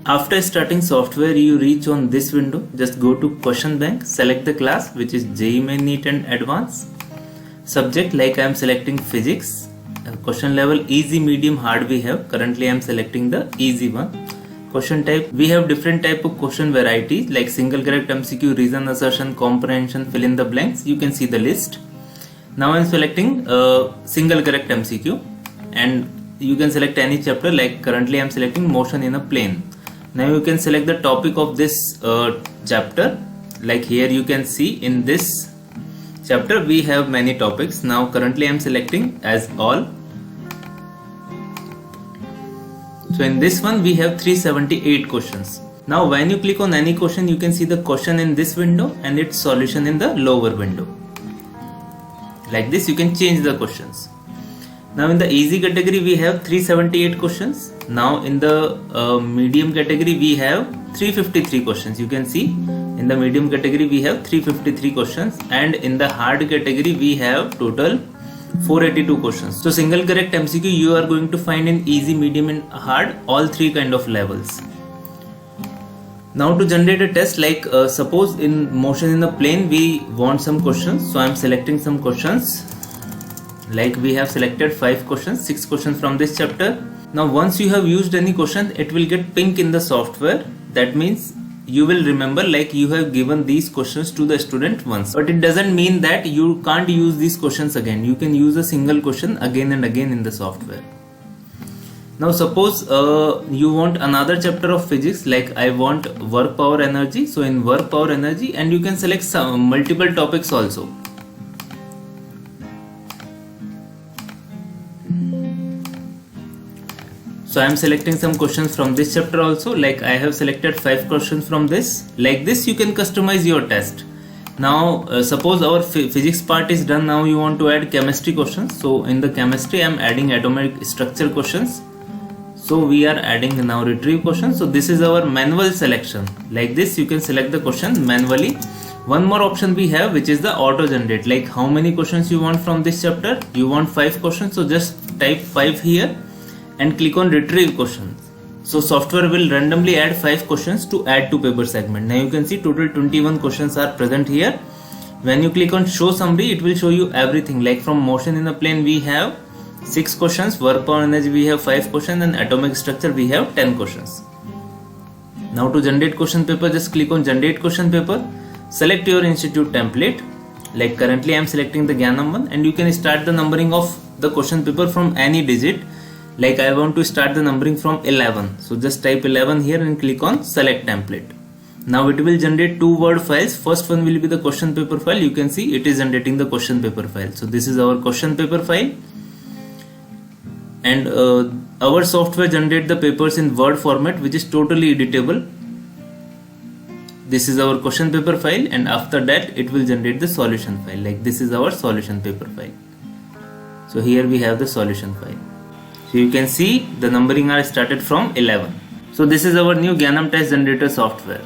After starting software, you reach on this window. Just go to question bank, select the class which is JEE Main NEET and Advanced. Subject, like I am selecting physics. Question level easy, medium, hard we have. Currently I am selecting the easy one. Question type, we have different type of question varieties like single correct MCQ, reason, assertion, comprehension, fill in the blanks. You can see the list. Now I am selecting single correct MCQ, and you can select any chapter. Like currently I am selecting motion in a plane. Now you can select the topic of this chapter. Like here you can see in this chapter we have many topics. Now currently I am selecting as all. So in this one we have 378 questions. Now when you click on any question, you can see the question in this window and its solution in the lower window. Like this you can change the questions. Now in the easy category we have 378 questions. Now in the medium category we have 353 questions. You can see in the medium category we have 353 questions, and in the hard category we have total 482 questions. So single correct MCQ you are going to find in easy, medium and hard, all three kind of levels. Now to generate a test, like suppose in motion in the plane we want some questions. So I am selecting some questions. Like we have selected 5 questions, 6 questions from this chapter. Now once you have used any question, it will get pink in the software. That means you will remember, like you have given these questions to the student once, but it doesn't mean that you can't use these questions again. You can use a single question again and again in the software. Now suppose you want another chapter of physics, like I want work power energy. So in work power energy, and you can select some multiple topics also. So I am selecting some questions from this chapter also. Like I have selected 5 questions from this. Like this you can customize your test. Now suppose our physics part is done. Now you want to add chemistry questions. So in the chemistry I am adding atomic structure questions. So we are adding now retrieve questions. So this is our manual selection. Like this you can select the question manually. One more option we have, which is the auto generate. Like how many questions you want from this chapter? You want 5 questions. So just type 5 here and click on retrieve questions. So software will randomly add 5 questions to add to paper segment. Now you can see total 21 questions are present here. When you click on show summary, it will show you everything. Like from motion in a plane we have 6 questions, work power energy we have 5 questions, and atomic structure we have 10 questions. Now to generate question paper, just click on generate question paper. Select your institute template. Like currently I am selecting the Gyanam one, and you can start the numbering of the question paper from any digit. Like I want to start the numbering from 11. So just type 11 here and click on select template. Now it will generate 2 Word files. First one will be the question paper file. You can see it is generating the question paper file. So this is our question paper file. And our software generate the papers in Word format, which is totally editable. This is our question paper file, and after that it will generate the solution file. Like this is our solution paper file. So here we have the solution file. So you can see the numbering are started from 11. So this is our new Gyanam test generator software.